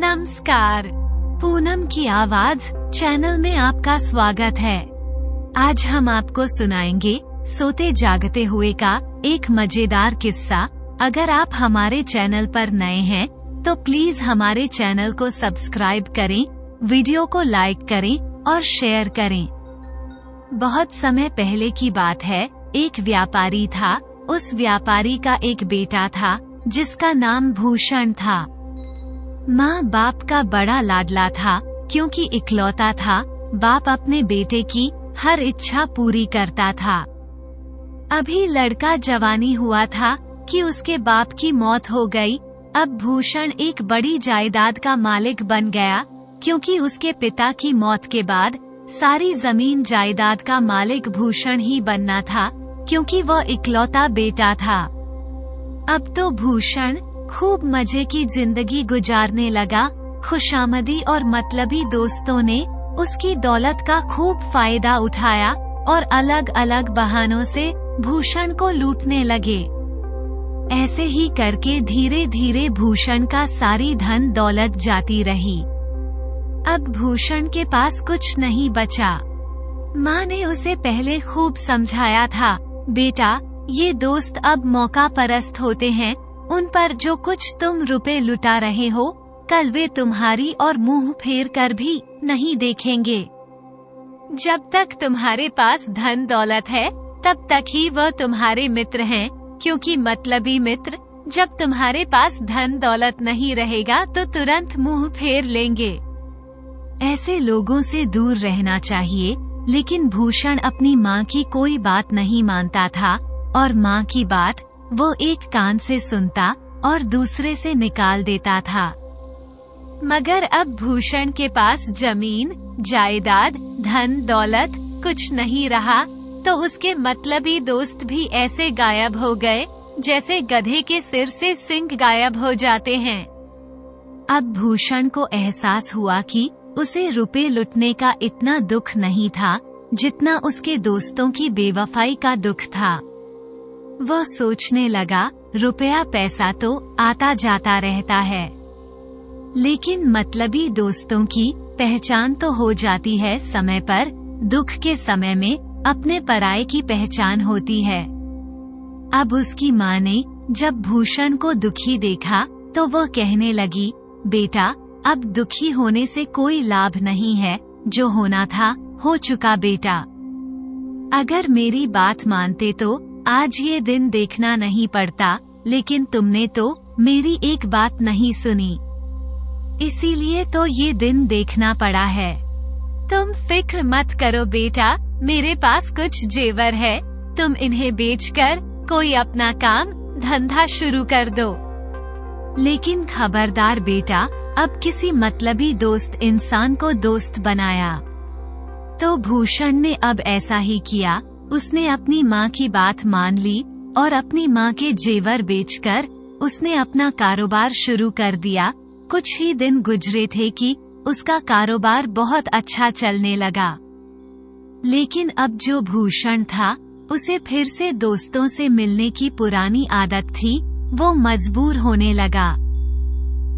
नमस्कार, पूनम की आवाज चैनल में आपका स्वागत है। आज हम आपको सुनाएंगे सोते जागते हुए का एक मजेदार किस्सा। अगर आप हमारे चैनल पर नए हैं तो प्लीज हमारे चैनल को सब्सक्राइब करें, वीडियो को लाइक करें और शेयर करें। बहुत समय पहले की बात है, एक व्यापारी था। उस व्यापारी का एक बेटा था जिसका नाम भूषण था। माँ बाप का बड़ा लाडला था, क्योंकि इकलौता था। बाप अपने बेटे की हर इच्छा पूरी करता था। अभी लड़का जवानी हुआ था कि उसके बाप की मौत हो गई। अब भूषण एक बड़ी जायदाद का मालिक बन गया, क्योंकि उसके पिता की मौत के बाद सारी जमीन जायदाद का मालिक भूषण ही बनना था, क्योंकि वह इकलौता बेटा था। अब तो भूषण खूब मजे की जिंदगी गुजारने लगा। खुशामदी और मतलबी दोस्तों ने उसकी दौलत का खूब फायदा उठाया और अलग अलग बहानों से भूषण को लूटने लगे। ऐसे ही करके धीरे धीरे भूषण का सारी धन दौलत जाती रही। अब भूषण के पास कुछ नहीं बचा। माँ ने उसे पहले खूब समझाया था, बेटा, ये दोस्त अब मौका परस्त होते हैं। उन पर जो कुछ तुम रुपए लुटा रहे हो, कल वे तुम्हारी और मुंह फेर कर भी नहीं देखेंगे। जब तक तुम्हारे पास धन दौलत है, तब तक ही वह तुम्हारे मित्र हैं, क्योंकि मतलबी मित्र जब तुम्हारे पास धन दौलत नहीं रहेगा तो तुरंत मुंह फेर लेंगे। ऐसे लोगों से दूर रहना चाहिए। लेकिन भूषण अपनी माँ की कोई बात नहीं मानता था, और माँ की बात वो एक कान से सुनता और दूसरे से निकाल देता था। मगर अब भूषण के पास जमीन, जायदाद, धन दौलत कुछ नहीं रहा, तो उसके मतलबी दोस्त भी ऐसे गायब हो गए जैसे गधे के सिर से सींग गायब हो जाते हैं। अब भूषण को एहसास हुआ कि उसे रुपए लुटने का इतना दुख नहीं था जितना उसके दोस्तों की बेवफाई का दुख था। वह सोचने लगा, रुपया पैसा तो आता जाता रहता है, लेकिन मतलबी दोस्तों की पहचान तो हो जाती है समय पर। दुख के समय में अपने पराये की पहचान होती है। अब उसकी माँ ने जब भूषण को दुखी देखा तो वह कहने लगी, बेटा, अब दुखी होने से कोई लाभ नहीं है। जो होना था हो चुका बेटा। अगर मेरी बात मानते तो आज ये दिन देखना नहीं पड़ता, लेकिन तुमने तो मेरी एक बात नहीं सुनी, इसीलिए तो ये दिन देखना पड़ा है। तुम फिक्र मत करो बेटा, मेरे पास कुछ जेवर है। तुम इन्हें बेचकर कोई अपना काम धंधा शुरू कर दो। लेकिन खबरदार बेटा, अब किसी मतलबी दोस्त इंसान को दोस्त बनाया। तो भूषण ने अब ऐसा ही किया। उसने अपनी माँ की बात मान ली और अपनी माँ के जेवर बेचकर उसने अपना कारोबार शुरू कर दिया। कुछ ही दिन गुजरे थे कि उसका कारोबार बहुत अच्छा चलने लगा। लेकिन अब जो भूषण था, उसे फिर से दोस्तों से मिलने की पुरानी आदत थी। वो मजबूर होने लगा।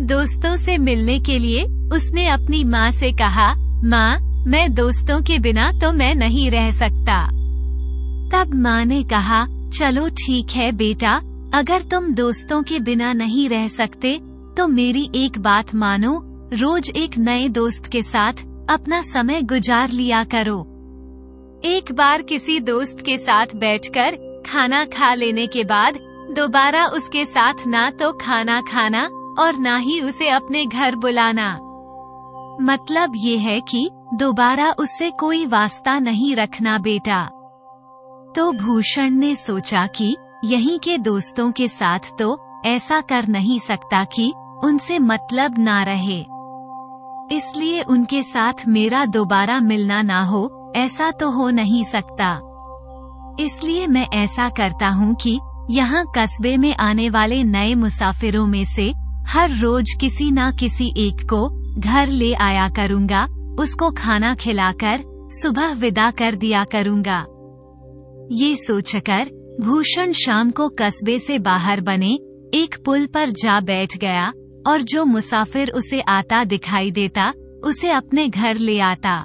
दोस्तों से मिलने के लिए उसने अपनी माँ से कहा, माँ, मैं दोस्तों के बिना तो मैं नहीं रह सकता। तब माँ ने कहा, चलो ठीक है बेटा, अगर तुम दोस्तों के बिना नहीं रह सकते तो मेरी एक बात मानो, रोज एक नए दोस्त के साथ अपना समय गुजार लिया करो। एक बार किसी दोस्त के साथ बैठकर खाना खा लेने के बाद दोबारा उसके साथ ना तो खाना खाना और ना ही उसे अपने घर बुलाना। मतलब ये है कि दोबारा उससे कोई वास्ता नहीं रखना बेटा। तो भूषण ने सोचा कि यहीं के दोस्तों के साथ तो ऐसा कर नहीं सकता कि उनसे मतलब ना रहे, इसलिए उनके साथ मेरा दोबारा मिलना ना हो, ऐसा तो हो नहीं सकता। इसलिए मैं ऐसा करता हूँ कि यहाँ कस्बे में आने वाले नए मुसाफिरों में से हर रोज किसी ना किसी एक को घर ले आया करूँगा। उसको खाना खिलाकर सुबह विदा कर दिया करूँगा। ये सोचकर भूषण शाम को कस्बे से बाहर बने एक पुल पर जा बैठ गया और जो मुसाफिर उसे आता दिखाई देता उसे अपने घर ले आता,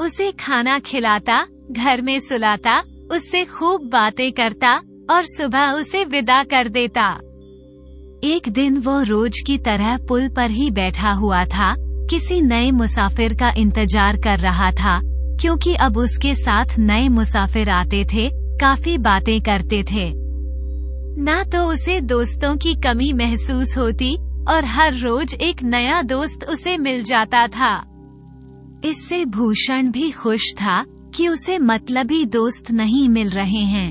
उसे खाना खिलाता, घर में सुलाता, उससे खूब बातें करता और सुबह उसे विदा कर देता। एक दिन वो रोज की तरह पुल पर ही बैठा हुआ था, किसी नए मुसाफिर का इंतजार कर रहा था, क्योंकि अब उसके साथ नए मुसाफिर आते थे, काफी बातें करते थे। ना तो उसे दोस्तों की कमी महसूस होती और हर रोज एक नया दोस्त उसे मिल जाता था। इससे भूषण भी खुश था कि उसे मतलबी दोस्त नहीं मिल रहे हैं।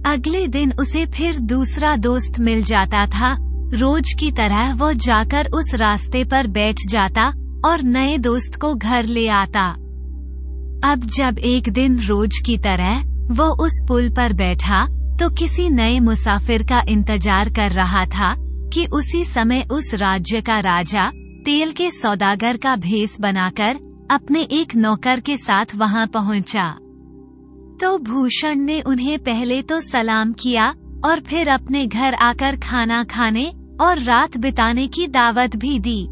अगले दिन उसे फिर दूसरा दोस्त मिल जाता था। रोज की तरह वो जाकर उस रास्ते पर बैठ जाता और नए दोस्त को घर ले आता। अब जब एक दिन रोज की तरह वो उस पुल पर बैठा तो किसी नए मुसाफिर का इंतजार कर रहा था कि उसी समय उस राज्य का राजा तेल के सौदागर का भेष बनाकर अपने एक नौकर के साथ वहां पहुंचा। तो भूषण ने उन्हें पहले तो सलाम किया और फिर अपने घर आकर खाना खाने और रात बिताने की दावत भी दी।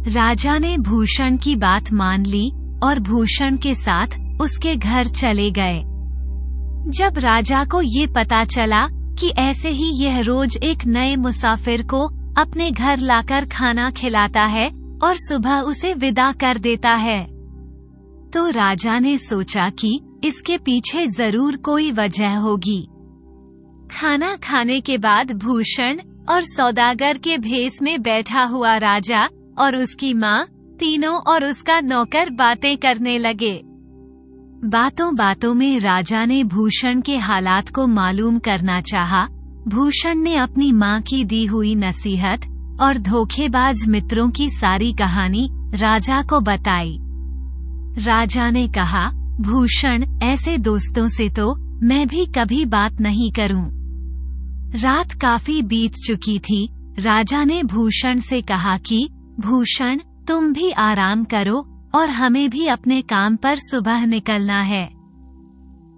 राजा ने भूषण की बात मान ली और भूषण के साथ उसके घर चले गए। जब राजा को ये पता चला कि ऐसे ही यह रोज एक नए मुसाफिर को अपने घर लाकर खाना खिलाता है और सुबह उसे विदा कर देता है, तो राजा ने सोचा कि इसके पीछे जरूर कोई वजह होगी। खाना खाने के बाद भूषण और सौदागर के भेष में बैठा हुआ राजा और उसकी माँ तीनों और उसका नौकर बातें करने लगे। बातों बातों में राजा ने भूषण के हालात को मालूम करना चाहा। भूषण ने अपनी माँ की दी हुई नसीहत और धोखेबाज मित्रों की सारी कहानी राजा को बताई। राजा ने कहा, भूषण, ऐसे दोस्तों से तो मैं भी कभी बात नहीं करूं। रात काफी बीत चुकी थी। राजा ने भूषण से कहा कि भूषण, तुम भी आराम करो और हमें भी अपने काम पर सुबह निकलना है।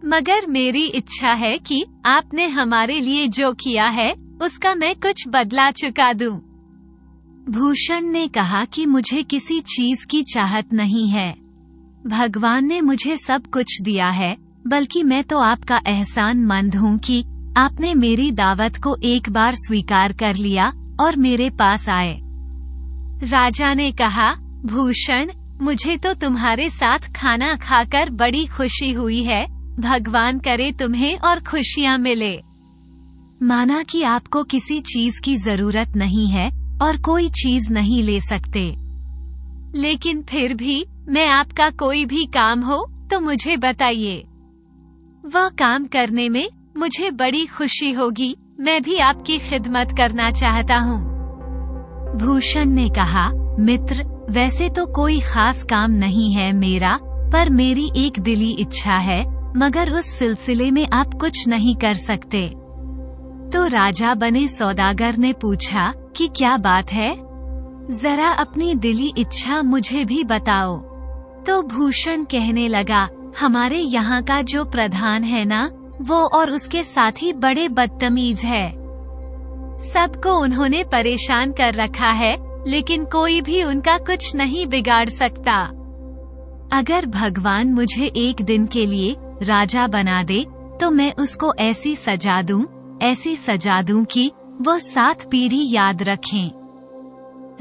मगर मेरी इच्छा है कि आपने हमारे लिए जो किया है उसका मैं कुछ बदला चुका दूं। भूषण ने कहा कि मुझे किसी चीज की चाहत नहीं है। भगवान ने मुझे सब कुछ दिया है, बल्कि मैं तो आपका एहसानमंद हूँ कि आपने मेरी दावत को एक बार स्वीकार कर लिया और मेरे पास आए। राजा ने कहा, भूषण, मुझे तो तुम्हारे साथ खाना खाकर बड़ी खुशी हुई है। भगवान करे तुम्हें और खुशियाँ मिले। माना कि आपको किसी चीज की जरूरत नहीं है और कोई चीज नहीं ले सकते, लेकिन फिर भी मैं आपका कोई भी काम हो तो मुझे बताइए। वह काम करने में मुझे बड़ी खुशी होगी। मैं भी आपकी खिदमत करना चाहता हूँ। भूषण ने कहा, मित्र, वैसे तो कोई खास काम नहीं है मेरा, पर मेरी एक दिली इच्छा है, मगर उस सिलसिले में आप कुछ नहीं कर सकते। तो राजा बने सौदागर ने पूछा कि क्या बात है, जरा अपनी दिली इच्छा मुझे भी बताओ। तो भूषण कहने लगा, हमारे यहाँ का जो प्रधान है ना, वो और उसके साथी बड़े बदतमीज है। सबको उन्होंने परेशान कर रखा है, लेकिन कोई भी उनका कुछ नहीं बिगाड़ सकता। अगर भगवान मुझे एक दिन के लिए राजा बना दे तो मैं उसको ऐसी सजा दूं कि वो 7 पीढ़ी याद रखें।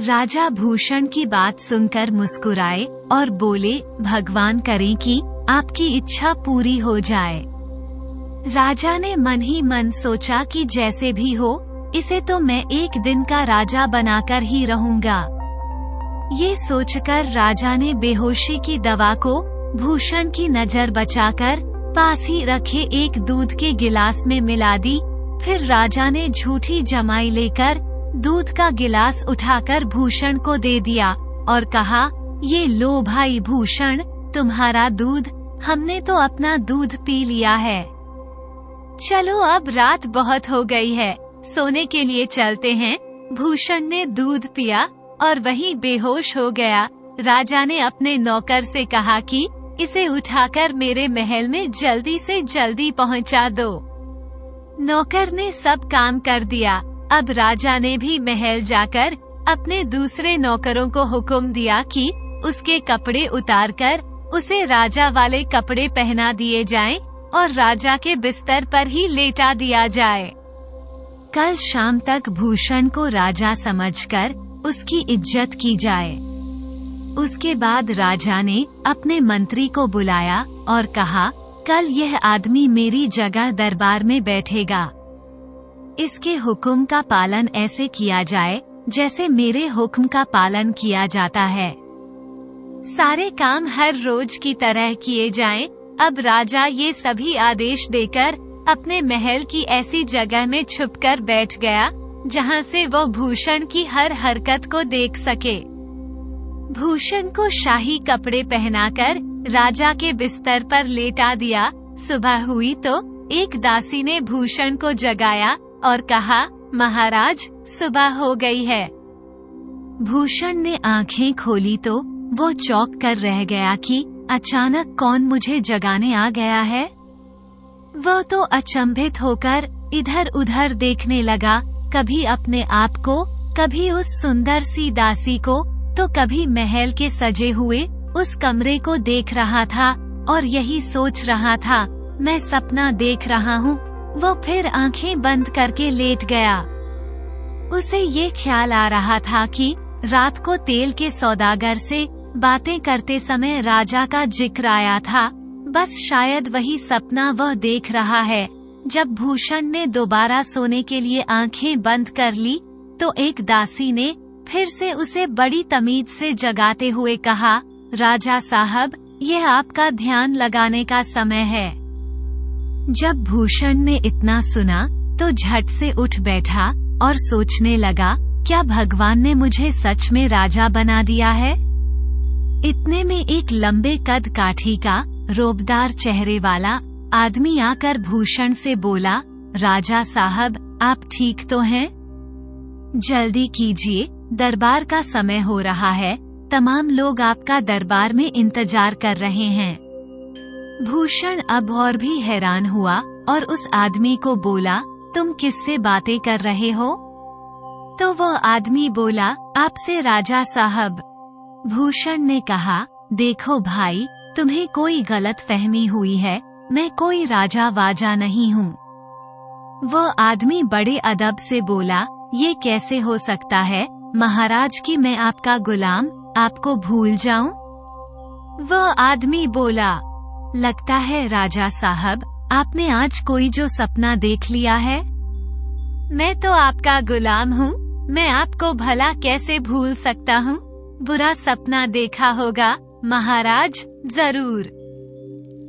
राजा भूषण की बात सुनकर मुस्कुराए और बोले, भगवान करें कि आपकी इच्छा पूरी हो जाए। राजा ने मन ही मन सोचा कि जैसे भी हो, इसे तो मैं एक दिन का राजा बनाकर ही रहूंगा। ये सोचकर राजा ने बेहोशी की दवा को भूषण की नजर बचाकर पास ही रखे एक दूध के गिलास में मिला दी। फिर राजा ने झूठी जमाई लेकर दूध का गिलास उठाकर भूषण को दे दिया और कहा, ये लो भाई भूषण, तुम्हारा दूध। हमने तो अपना दूध पी लिया है। चलो अब रात बहुत हो गई है, सोने के लिए चलते हैं। भूषण ने दूध पिया और वहीं बेहोश हो गया। राजा ने अपने नौकर से कहा कि इसे उठाकर मेरे महल में जल्दी से जल्दी पहुंचा दो। नौकर ने सब काम कर दिया। अब राजा ने भी महल जाकर अपने दूसरे नौकरों को हुक्म दिया कि उसके कपड़े उतारकर उसे राजा वाले कपड़े पहना दिए जाएं और राजा के बिस्तर पर ही लेटा दिया जाए। कल शाम तक भूषण को राजा समझकर उसकी इज्जत की जाए। उसके बाद राजा ने अपने मंत्री को बुलाया और कहा, कल यह आदमी मेरी जगह दरबार में बैठेगा। इसके हुक्म का पालन ऐसे किया जाए जैसे मेरे हुक्म का पालन किया जाता है। सारे काम हर रोज की तरह किए जाएं। अब राजा ये सभी आदेश देकर अपने महल की ऐसी जगह में छुपकर बैठ गया जहां से वो भूषण की हर हरकत को देख सके। भूषण को शाही कपड़े पहनाकर राजा के बिस्तर पर लेटा दिया। सुबह हुई तो एक दासी ने भूषण को जगाया और कहा, महाराज, सुबह हो गई है। भूषण ने आंखें खोली तो वो चौंक कर रह गया कि अचानक कौन मुझे जगाने आ गया है। वो तो अचंभित होकर इधर उधर देखने लगा, कभी अपने आप को, कभी उस सुंदर सी दासी को, तो कभी महल के सजे हुए उस कमरे को देख रहा था और यही सोच रहा था, मैं सपना देख रहा हूँ। वो फिर आंखें बंद करके लेट गया। उसे ये ख्याल आ रहा था कि रात को तेल के सौदागर से बातें करते समय राजा का जिक्र आया था। बस शायद वही सपना वह देख रहा है। जब भूषण ने दोबारा सोने के लिए आंखें बंद कर ली तो एक दासी ने फिर से उसे बड़ी तमीज से जगाते हुए कहा, राजा साहब, यह आपका ध्यान लगाने का समय है। जब भूषण ने इतना सुना तो झट से उठ बैठा और सोचने लगा, क्या भगवान ने मुझे सच में राजा बना दिया है। इतने में एक लंबे कद काठी का रोबदार चेहरे वाला आदमी आकर भूषण से बोला, राजा साहब, आप ठीक तो हैं? जल्दी कीजिए, दरबार का समय हो रहा है। तमाम लोग आपका दरबार में इंतजार कर रहे हैं। भूषण अब और भी हैरान हुआ और उस आदमी को बोला, तुम किससे बातें कर रहे हो? तो वो आदमी बोला, आपसे राजा साहब। भूषण ने कहा, देखो भाई, तुम्हें कोई गलत फहमी हुई है, मैं कोई राजा वाजा नहीं हूँ। वो आदमी बड़े अदब से बोला, ये कैसे हो सकता है महाराज कि मैं आपका गुलाम आपको भूल जाऊं? वो आदमी बोला, लगता है राजा साहब, आपने आज कोई जो सपना देख लिया है। मैं तो आपका गुलाम हूँ, मैं आपको भला कैसे भूल सकता हूँ? बुरा सपना देखा होगा महाराज, जरूर।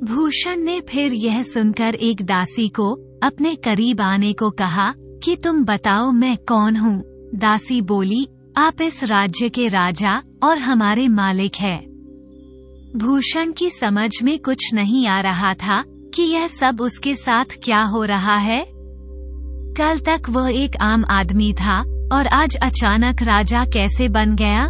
भूषण ने फिर यह सुनकर एक दासी को अपने करीब आने को कहा कि तुम बताओ मैं कौन हूँ। दासी बोली, आप इस राज्य के राजा और हमारे मालिक हैं। भूषण की समझ में कुछ नहीं आ रहा था कि यह सब उसके साथ क्या हो रहा है। कल तक वह एक आम आदमी था और आज अचानक राजा कैसे बन गया।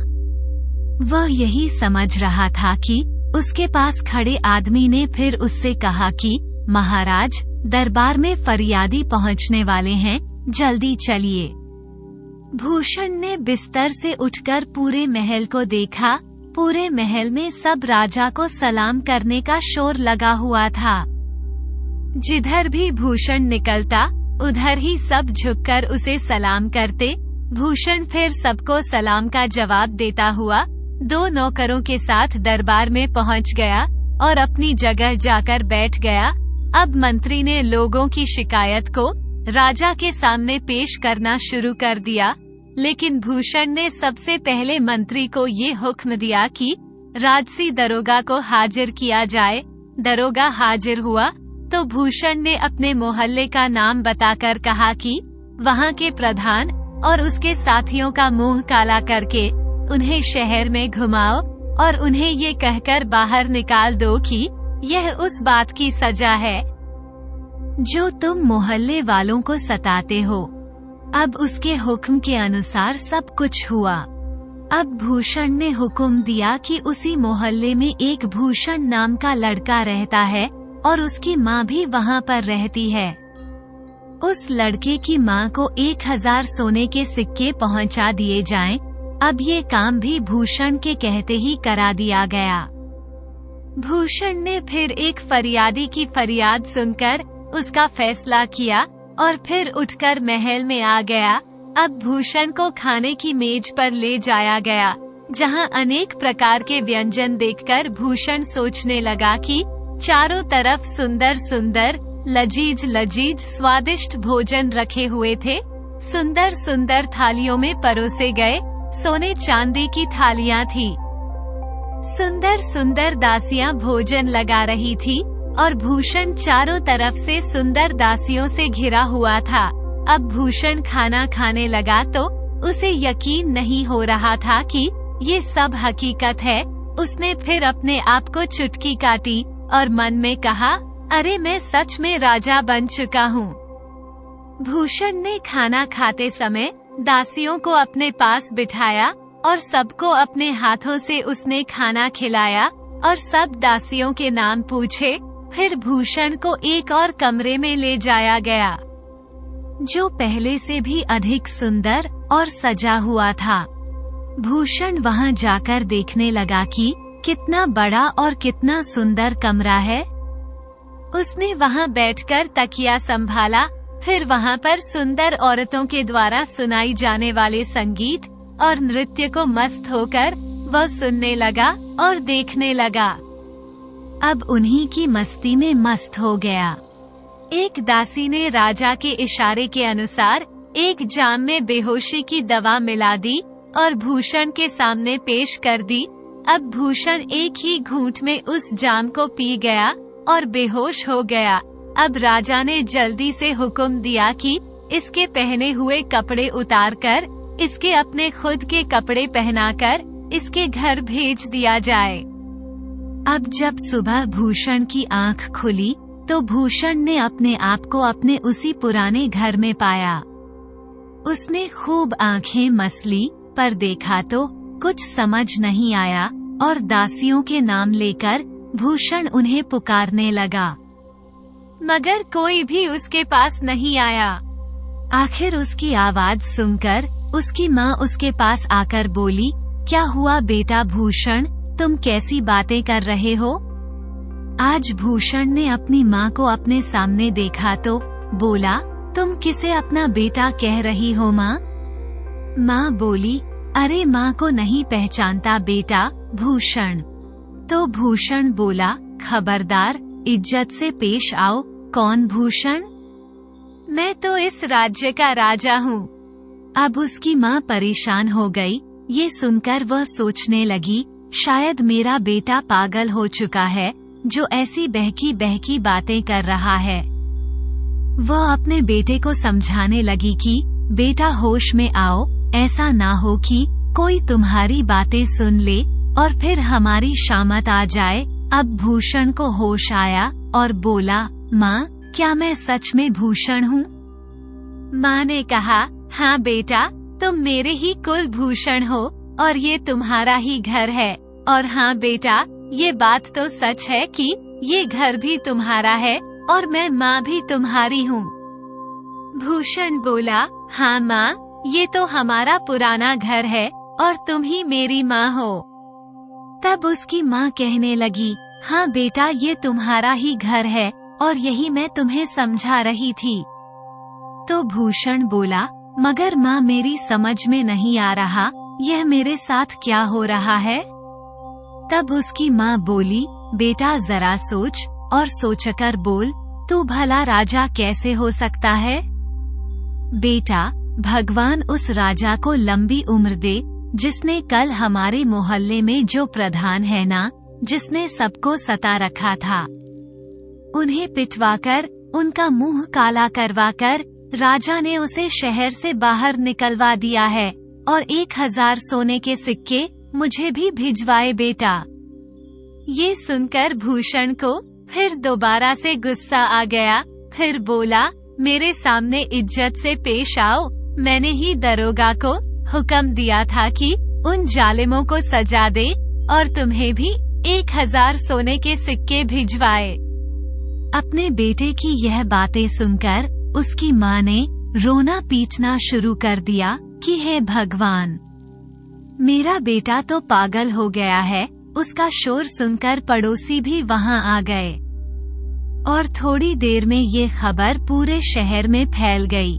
वह यही समझ रहा था कि उसके पास खड़े आदमी ने फिर उससे कहा कि महाराज, दरबार में फरियादी पहुंचने वाले हैं, जल्दी चलिए। भूषण ने बिस्तर से उठकर पूरे महल को देखा। पूरे महल में सब राजा को सलाम करने का शोर लगा हुआ था। जिधर भी भूषण निकलता उधर ही सब झुककर उसे सलाम करते। भूषण फिर सबको सलाम का जवाब देता हुआ 2 नौकरों के साथ दरबार में पहुंच गया और अपनी जगह जाकर बैठ गया। अब मंत्री ने लोगों की शिकायत को राजा के सामने पेश करना शुरू कर दिया, लेकिन भूषण ने सबसे पहले मंत्री को ये हुक्म दिया कि राजसी दरोगा को हाजिर किया जाए। दरोगा हाजिर हुआ तो भूषण ने अपने मोहल्ले का नाम बताकर कहा कि वहाँ के प्रधान और उसके साथियों का मुंह काला करके उन्हें शहर में घुमाओ और उन्हें ये कहकर बाहर निकाल दो कि यह उस बात की सजा है जो तुम मोहल्ले वालों को सताते हो। अब उसके हुक्म के अनुसार सब कुछ हुआ। अब भूषण ने हुक्म दिया कि उसी मोहल्ले में एक भूषण नाम का लड़का रहता है और उसकी माँ भी वहाँ पर रहती है। उस लड़के की माँ को 1000 सोने के सिक्के पहुँचा दिए जाएं। अब ये काम भी भूषण के कहते ही करा दिया गया। भूषण ने फिर एक फरियादी की फरियाद सुनकर उसका फैसला किया और फिर उठकर महल में आ गया। अब भूषण को खाने की मेज पर ले जाया गया, जहां अनेक प्रकार के व्यंजन देखकर भूषण सोचने लगा कि चारों तरफ सुंदर सुंदर लजीज लजीज स्वादिष्ट भोजन रखे हुए थे। सुंदर सुंदर थालियों में परोसे गए सोने चांदी की थालियां थी। सुंदर सुंदर दासियां भोजन लगा रही थी और भूषण चारों तरफ से सुंदर दासियों से घिरा हुआ था। अब भूषण खाना खाने लगा तो उसे यकीन नहीं हो रहा था कि ये सब हकीकत है। उसने फिर अपने आप को चुटकी काटी और मन में कहा, अरे मैं सच में राजा बन चुका हूँ। भूषण ने खाना खाते समय दासियों को अपने पास बिठाया और सबको अपने हाथों से उसने खाना खिलाया और सब दासियों के नाम पूछे। फिर भूषण को एक और कमरे में ले जाया गया, जो पहले से भी अधिक सुंदर और सजा हुआ था। भूषण वहां जाकर देखने लगा कि कितना बड़ा और कितना सुंदर कमरा है। उसने वहां बैठकर तकिया संभाला। फिर वहां पर सुंदर औरतों के द्वारा सुनाई जाने वाले संगीत और नृत्य को मस्त होकर वह सुनने लगा और देखने लगा। अब उन्हीं की मस्ती में मस्त हो गया। एक दासी ने राजा के इशारे के अनुसार एक जाम में बेहोशी की दवा मिला दी और भूषण के सामने पेश कर दी। अब भूषण एक ही घूंट में उस जाम को पी गया और बेहोश हो गया। अब राजा ने जल्दी से हुक्म दिया कि इसके पहने हुए कपड़े उतारकर इसके अपने खुद के कपड़े पहनाकर इसके घर भेज दिया जाए। अब जब सुबह भूषण की आंख खुली तो भूषण ने अपने आप को अपने उसी पुराने घर में पाया। उसने खूब आंखें मसली, पर देखा तो कुछ समझ नहीं आया और दासियों के नाम लेकर भूषण उन्हें पुकारने लगा, मगर कोई भी उसके पास नहीं आया। आखिर उसकी आवाज सुनकर उसकी माँ उसके पास आकर बोली, क्या हुआ बेटा भूषण, तुम कैसी बातें कर रहे हो? आज भूषण ने अपनी माँ को अपने सामने देखा तो बोला, तुम किसे अपना बेटा कह रही हो माँ? माँ बोली, अरे माँ को नहीं पहचानता बेटा भूषण। तो भूषण बोला, खबरदार, इज्जत से पेश आओ। कौन भूषण? मैं तो इस राज्य का राजा हूँ। अब उसकी माँ परेशान हो गई। ये सुनकर वह सोचने लगी, शायद मेरा बेटा पागल हो चुका है जो ऐसी बहकी बहकी बातें कर रहा है। वह अपने बेटे को समझाने लगी कि बेटा होश में आओ, ऐसा ना हो कि कोई तुम्हारी बातें सुन ले और फिर हमारी शामत आ जाए। अब भूषण को होश आया और बोला, माँ, क्या मैं सच में भूषण हूँ? माँ ने कहा, हाँ बेटा, तुम मेरे ही कुल भूषण हो और ये तुम्हारा ही घर है। और हाँ बेटा, ये बात तो सच है कि ये घर भी तुम्हारा है और मैं माँ भी तुम्हारी हूँ। भूषण बोला, हाँ माँ, ये तो हमारा पुराना घर है और तुम ही मेरी माँ हो। तब उसकी माँ कहने लगी, हाँ बेटा, ये तुम्हारा ही घर है और यही मैं तुम्हें समझा रही थी। तो भूषण बोला, मगर माँ, मेरी समझ में नहीं आ रहा, यह मेरे साथ क्या हो रहा है? तब उसकी माँ बोली, बेटा जरा सोच और सोचकर बोल, तू भला राजा कैसे हो सकता है? बेटा, भगवान उस राजा को लंबी उम्र दे जिसने कल हमारे मोहल्ले में जो प्रधान है ना, जिसने सबको सता रखा था, उन्हें पिटवाकर उनका मुंह काला करवाकर राजा ने उसे शहर से बाहर निकलवा दिया है और 1000 सोने के सिक्के मुझे भी भिजवाए बेटा। ये सुनकर भूषण को फिर दोबारा से गुस्सा आ गया। फिर बोला, मेरे सामने इज्जत से पेश आओ। मैंने ही दरोगा को हुक्म दिया था कि उन जालिमों को सजा दे और तुम्हें भी 1000 सोने के सिक्के भिजवाए। अपने बेटे की यह बातें सुनकर उसकी माँ ने रोना पीटना शुरू कर दिया कि हे भगवान, मेरा बेटा तो पागल हो गया है। उसका शोर सुनकर पड़ोसी भी वहां आ गए और थोड़ी देर में ये खबर पूरे शहर में फैल गई।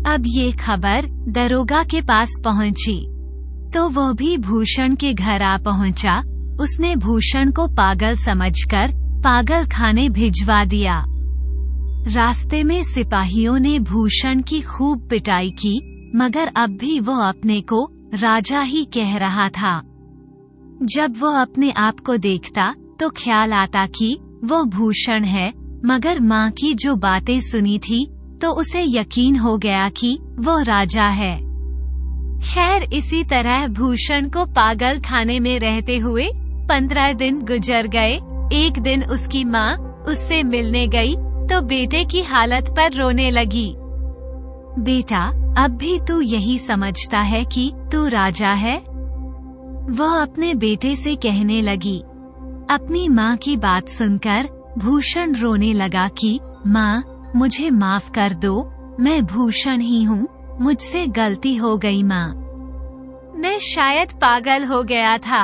अब ये खबर दरोगा के पास पहुंची तो वह भी भूषण के घर आ पहुंचा। उसने भूषण को पागल समझकर पागल खाने भिजवा दिया। रास्ते में सिपाहियों ने भूषण की खूब पिटाई की, मगर अब भी वह अपने को राजा ही कह रहा था। जब वह अपने आप को देखता तो ख्याल आता कि वो भूषण है, मगर माँ की जो बातें सुनी थी तो उसे यकीन हो गया कि वो राजा है। खैर, इसी तरह भूषण को पागल खाने में रहते हुए 15 दिन गुजर गए। एक दिन उसकी माँ उससे मिलने गई तो बेटे की हालत पर रोने लगी। बेटा, अब भी तू यही समझता है कि तू राजा है? वह अपने बेटे से कहने लगी। अपनी माँ की बात सुनकर भूषण रोने लगा कि माँ, मुझे माफ कर दो, मैं भूषण ही हूँ, मुझसे गलती हो गई माँ। मैं शायद पागल हो गया था।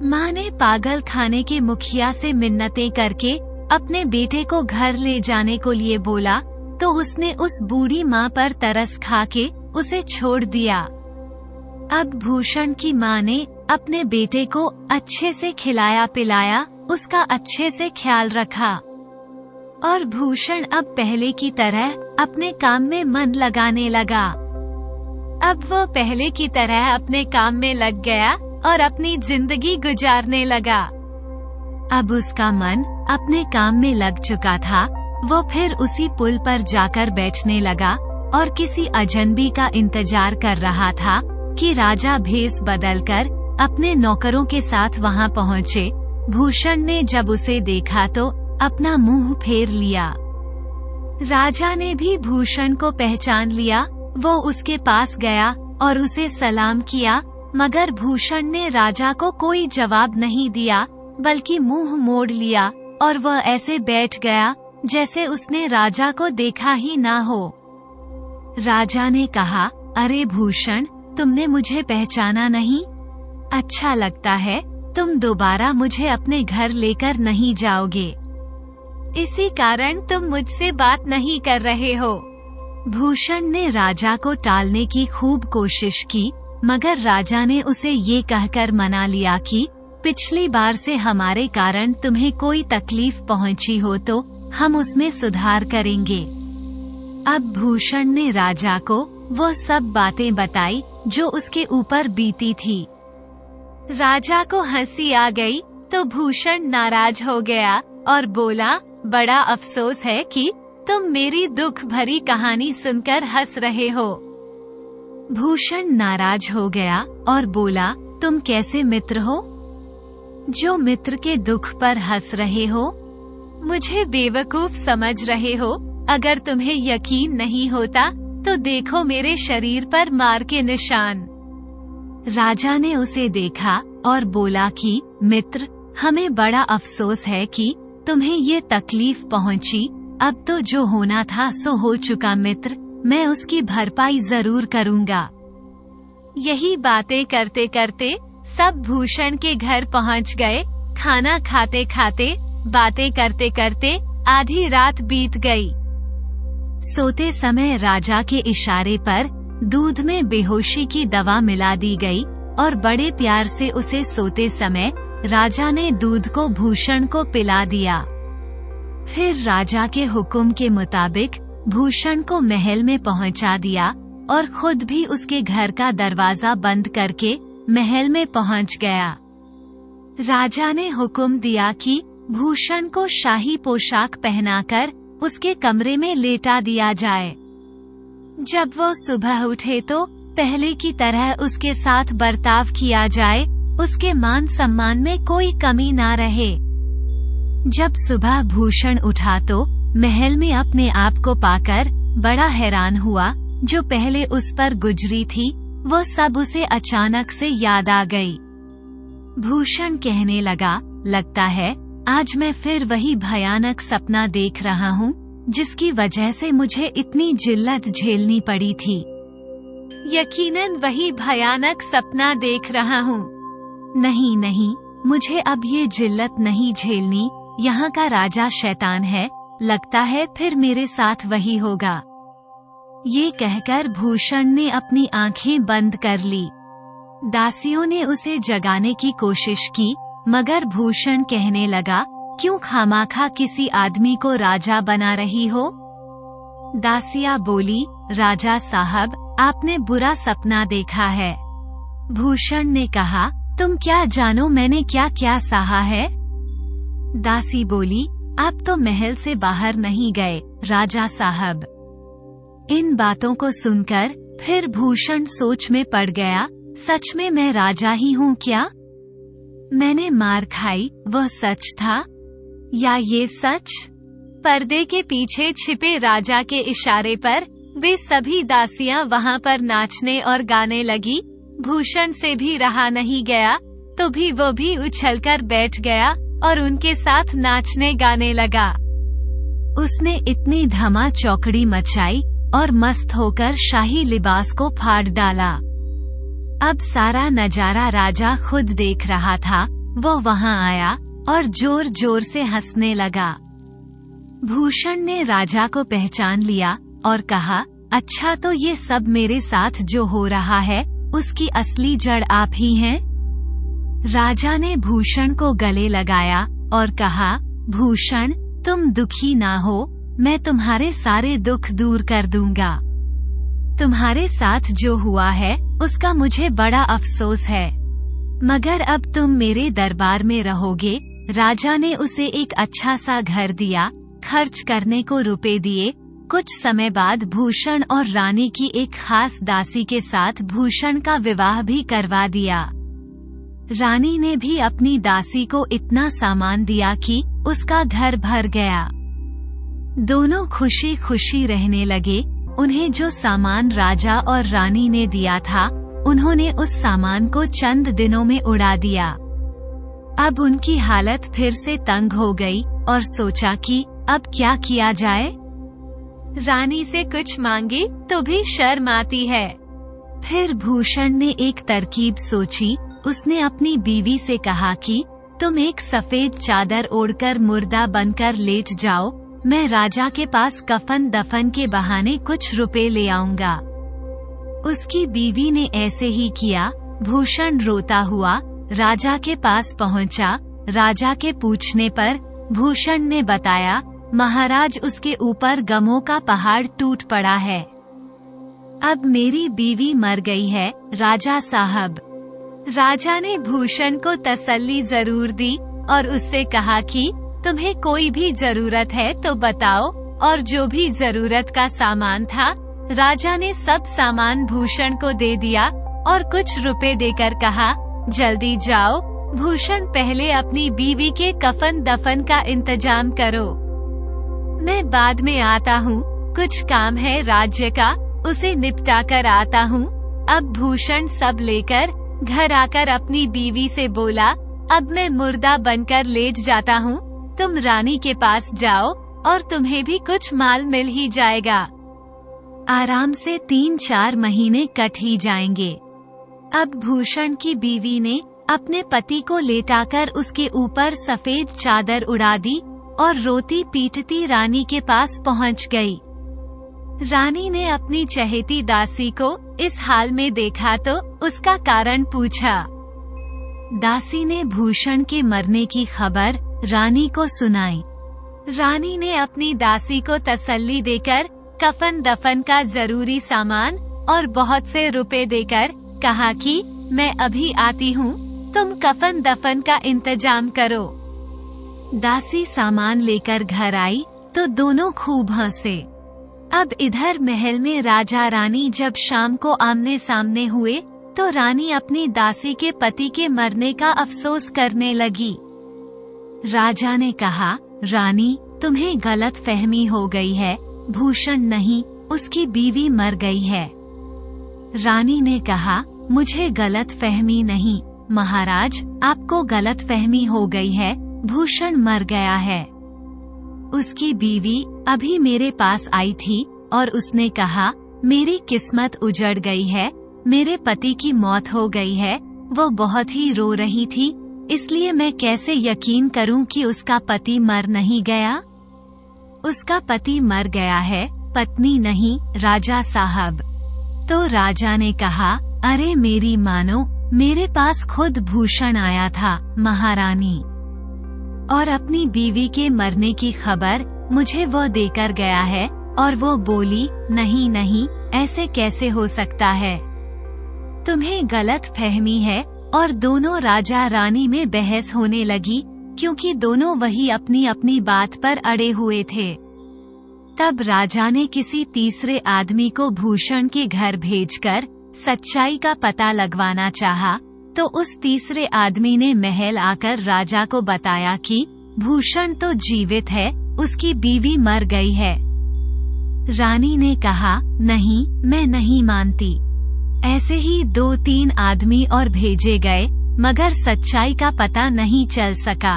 माँ ने पागल खाने के मुखिया से मिन्नतें करके अपने बेटे को घर ले जाने को लिए बोला तो उसने उस बूढ़ी माँ पर तरस खा के उसे छोड़ दिया। अब भूषण की माँ ने अपने बेटे को अच्छे से खिलाया पिलाया, उसका अच्छे से ख्याल रखा और भूषण अब पहले की तरह अपने काम में मन लगाने लगा। अब वो पहले की तरह अपने काम में लग गया और अपनी जिंदगी गुजारने लगा। अब उसका मन अपने काम में लग चुका था। वो फिर उसी पुल पर जाकर बैठने लगा और किसी अजनबी का इंतजार कर रहा था कि राजा भेष बदलकर अपने नौकरों के साथ वहां पहुंचे। भूषण ने जब उसे देखा तो अपना मुंह फेर लिया। राजा ने भी भूषण को पहचान लिया। वो उसके पास गया और उसे सलाम किया, मगर भूषण ने राजा को कोई जवाब नहीं दिया, बल्कि मुंह मोड़ लिया और वह ऐसे बैठ गया जैसे उसने राजा को देखा ही ना हो। राजा ने कहा, अरे भूषण, तुमने मुझे पहचाना नहीं? अच्छा लगता है, तुम दोबारा मुझे अपने घर लेकर नहीं जाओगे, इसी कारण तुम मुझसे बात नहीं कर रहे हो। भूषण ने राजा को टालने की खूब कोशिश की, मगर राजा ने उसे ये कहकर मना लिया कि पिछली बार से हमारे कारण तुम्हें कोई तकलीफ पहुंची हो तो हम उसमें सुधार करेंगे। अब भूषण ने राजा को वो सब बातें बताई जो उसके ऊपर बीती थी। राजा को हंसी आ गई तो भूषण नाराज हो गया और बोला, बड़ा अफसोस है कि तुम मेरी दुख भरी कहानी सुनकर हंस रहे हो। भूषण नाराज हो गया और बोला, तुम कैसे मित्र हो जो मित्र के दुख पर हंस रहे हो? मुझे बेवकूफ समझ रहे हो? अगर तुम्हें यकीन नहीं होता तो देखो मेरे शरीर पर मार के निशान। राजा ने उसे देखा और बोला कि मित्र, हमें बड़ा अफसोस है कि तुम्हें ये तकलीफ पहुंची। अब तो जो होना था सो हो चुका मित्र, मैं उसकी भरपाई जरूर करूंगा। यही बातें करते करते सब भूषण के घर पहुंच गए। खाना खाते खाते बातें करते करते आधी रात बीत गई। सोते समय राजा के इशारे पर दूध में बेहोशी की दवा मिला दी गई और बड़े प्यार से उसे सोते समय राजा ने दूध को भूषण को पिला दिया। फिर राजा के हुक्म के मुताबिक भूषण को महल में पहुंचा दिया और खुद भी उसके घर का दरवाजा बंद करके महल में पहुंच गया। राजा ने हुक्म दिया कि भूषण को शाही पोशाक पहनाकर उसके कमरे में लेटा दिया जाए। जब वो सुबह उठे तो पहले की तरह उसके साथ बर्ताव किया जाए, उसके मान सम्मान में कोई कमी ना रहे। जब सुबह भूषण उठा तो महल में अपने आप को पाकर बड़ा हैरान हुआ। जो पहले उस पर गुजरी थी वो सब उसे अचानक से याद आ गई। भूषण कहने लगा, लगता है आज मैं फिर वही भयानक सपना देख रहा हूँ जिसकी वजह से मुझे इतनी जिल्लत झेलनी पड़ी थी। यकीनन वही भयानक सपना देख रहा हूँ। नहीं नहीं, मुझे अब ये जिल्लत नहीं झेलनी। यहाँ का राजा शैतान है, लगता है फिर मेरे साथ वही होगा। ये कहकर भूषण ने अपनी आंखें बंद कर ली। दासियों ने उसे जगाने की कोशिश की, मगर भूषण कहने लगा, क्यों खामाखा किसी आदमी को राजा बना रही हो? दासिया बोली, राजा साहब, आपने बुरा सपना देखा है। भूषण ने कहा, तुम क्या जानो मैंने क्या क्या सहा है? दासी बोली, आप तो महल से बाहर नहीं गए राजा साहब। इन बातों को सुनकर फिर भूषण सोच में पड़ गया, सच में मैं राजा ही हूँ क्या? मैंने मार खाई, वह सच था या ये सच? पर्दे के पीछे छिपे राजा के इशारे पर वे सभी दासियां वहां पर नाचने और गाने लगी। भूषण से भी रहा नहीं गया, तो भी वो भी उछलकर बैठ गया और उनके साथ नाचने गाने लगा। उसने इतनी धमा चौकड़ी मचाई और मस्त होकर शाही लिबास को फाड़ डाला। अब सारा नजारा राजा खुद देख रहा था। वो वहां आया और जोर जोर से हंसने लगा। भूषण ने राजा को पहचान लिया और कहा, अच्छा तो ये सब मेरे साथ जो हो रहा है उसकी असली जड़ आप ही हैं? राजा ने भूषण को गले लगाया और कहा, भूषण तुम दुखी ना हो, मैं तुम्हारे सारे दुख दूर कर दूंगा। तुम्हारे साथ जो हुआ है उसका मुझे बड़ा अफसोस है, मगर अब तुम मेरे दरबार में रहोगे। राजा ने उसे एक अच्छा सा घर दिया, खर्च करने को रुपए दिए। कुछ समय बाद भूषण और रानी की एक खास दासी के साथ भूषण का विवाह भी करवा दिया। रानी ने भी अपनी दासी को इतना सामान दिया कि उसका घर भर गया। दोनों खुशी खुशी रहने लगे। उन्हें जो सामान राजा और रानी ने दिया था, उन्होंने उस सामान को चंद दिनों में उड़ा दिया। अब उनकी हालत फिर से तंग हो गई और सोचा कि अब क्या किया जाए। रानी से कुछ मांगी तो भी शर्म आती है। फिर भूषण ने एक तरकीब सोची। उसने अपनी बीवी से कहा कि तुम एक सफेद चादर ओढ़कर मुर्दा बनकर लेट जाओ, मैं राजा के पास कफन दफन के बहाने कुछ रुपए ले आऊंगा। उसकी बीवी ने ऐसे ही किया। भूषण रोता हुआ राजा के पास पहुंचा। राजा के पूछने पर भूषण ने बताया, महाराज उसके ऊपर गमों का पहाड़ टूट पड़ा है। अब मेरी बीवी मर गई है राजा साहब। राजा ने भूषण को तसल्ली जरूर दी और उससे कहा कि तुम्हें कोई भी जरूरत है तो बताओ, और जो भी जरूरत का सामान था राजा ने सब सामान भूषण को दे दिया और कुछ रुपए देकर कहा, जल्दी जाओ, भूषण पहले अपनी बीवी के कफन दफन का इंतजाम करो, मैं बाद में आता हूँ, कुछ काम है राज्य का, उसे निपटा कर आता हूँ। अब भूषण सब लेकर घर आकर अपनी बीवी से बोला, अब मैं मुर्दा बनकर लेट जाता हूँ, तुम रानी के पास जाओ और तुम्हें भी कुछ माल मिल ही जाएगा। आराम से 3-4 महीने कट ही जाएंगे। अब भूषण की बीवी ने अपने पति को लेटाकर उसके ऊपर सफेद चादर उड़ा दी और रोती पीटती रानी के पास पहुंच गई। रानी ने अपनी चहेती दासी को इस हाल में देखा तो उसका कारण पूछा। दासी ने भूषण के मरने की खबर रानी को सुनाई। रानी ने अपनी दासी को तसल्ली देकर कफन दफन का जरूरी सामान और बहुत से रुपए देकर कहा कि मैं अभी आती हूँ, तुम कफन दफन का इंतजाम करो। दासी सामान लेकर घर आई तो दोनों खूब हंसे। अब इधर महल में राजा रानी जब शाम को आमने सामने हुए तो रानी अपनी दासी के पति के मरने का अफसोस करने लगी। राजा ने कहा, रानी तुम्हें गलत फहमी हो गई है, भूषण नहीं, उसकी बीवी मर गई है। रानी ने कहा, मुझे गलत फहमी नहीं महाराज, आपको गलत फहमी हो गई है, भूषण मर गया है। उसकी बीवी अभी मेरे पास आई थी और उसने कहा, मेरी किस्मत उजड़ गई है, मेरे पति की मौत हो गई है। वो बहुत ही रो रही थी, इसलिए मैं कैसे यकीन करूं कि उसका पति मर नहीं गया? उसका पति मर गया है, पत्नी नहीं, राजा साहब। तो राजा ने कहा, अरे मेरी मानो, मेरे पास खुद भूषण आया था, महारानी, और अपनी बीवी के मरने की खबर मुझे वो देकर गया है। और वो बोली, नहीं नहीं, ऐसे कैसे हो सकता है, तुम्हें गलत फहमी है। और दोनों राजा रानी में बहस होने लगी, क्योंकि दोनों वही अपनी अपनी बात पर अड़े हुए थे। तब राजा ने किसी तीसरे आदमी को भूषण के घर भेजकर सच्चाई का पता लगवाना चाहा। तो उस तीसरे आदमी ने महल आकर राजा को बताया कि भूषण तो जीवित है, उसकी बीवी मर गई है। रानी ने कहा, नहीं, मैं नहीं मानती। ऐसे ही 2-3 आदमी और भेजे गए, मगर सच्चाई का पता नहीं चल सका।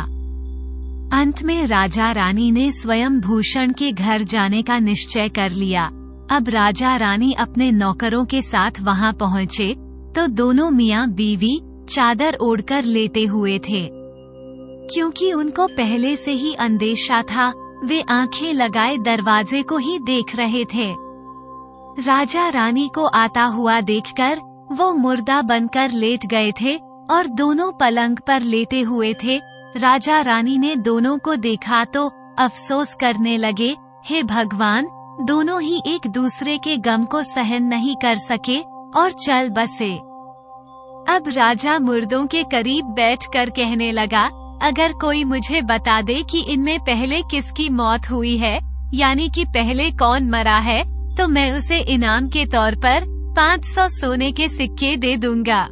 अंत में राजा रानी ने स्वयं भूषण के घर जाने का निश्चय कर लिया। अब राजा रानी अपने नौकरों के साथ वहां पहुँचे तो दोनों मियाँ बीवी चादर ओढ़कर लेटे हुए थे। क्योंकि उनको पहले से ही अंदेशा था, वे आंखें लगाए दरवाजे को ही देख रहे थे। राजा रानी को आता हुआ देखकर वो मुर्दा बनकर लेट गए थे और दोनों पलंग पर लेटे हुए थे। राजा रानी ने दोनों को देखा तो अफसोस करने लगे, हे भगवान, दोनों ही एक दूसरे के गम को सहन नहीं कर सके और चल बसे। अब राजा मुर्दों के करीब बैठकर कहने लगा, अगर कोई मुझे बता दे कि इनमें पहले किसकी मौत हुई है, यानी कि पहले कौन मरा है, तो मैं उसे इनाम के तौर पर 500 सोने के सिक्के दे दूंगा।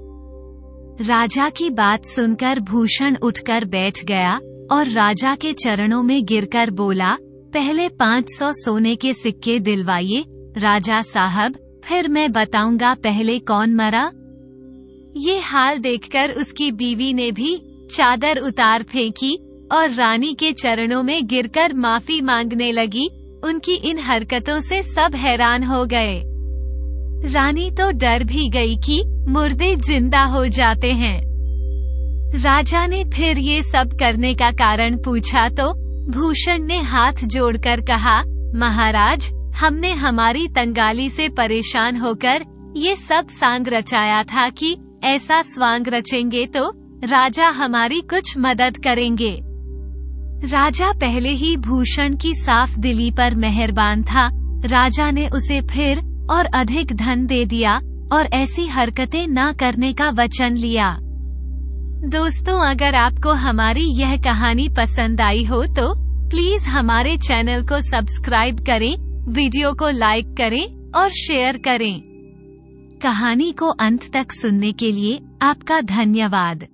राजा की बात सुनकर भूषण उठकर बैठ गया और राजा के चरणों में गिरकर बोला, पहले 500 सोने के सिक्के दिलवाइए राजा साहब, फिर मैं बताऊंगा पहले कौन मरा। ये हाल देखकर उसकी बीवी ने भी चादर उतार फेंकी और रानी के चरणों में गिरकर माफी मांगने लगी। उनकी इन हरकतों से सब हैरान हो गए। रानी तो डर भी गई कि मुर्दे जिंदा हो जाते हैं। राजा ने फिर ये सब करने का कारण पूछा तो भूषण ने हाथ जोड़कर कहा, महाराज, हमने हमारी तंगाली से परेशान होकर ये सब सांग रचाया था कि ऐसा स्वांग रचेंगे तो राजा हमारी कुछ मदद करेंगे। राजा पहले ही भूषण की साफ दिली पर मेहरबान था। राजा ने उसे फिर और अधिक धन दे दिया और ऐसी हरकतें न करने का वचन लिया। दोस्तों, अगर आपको हमारी यह कहानी पसंद आई हो तो प्लीज हमारे चैनल को सब्सक्राइब करें, वीडियो को लाइक करें और शेयर करें। कहानी को अंत तक सुनने के लिए आपका धन्यवाद।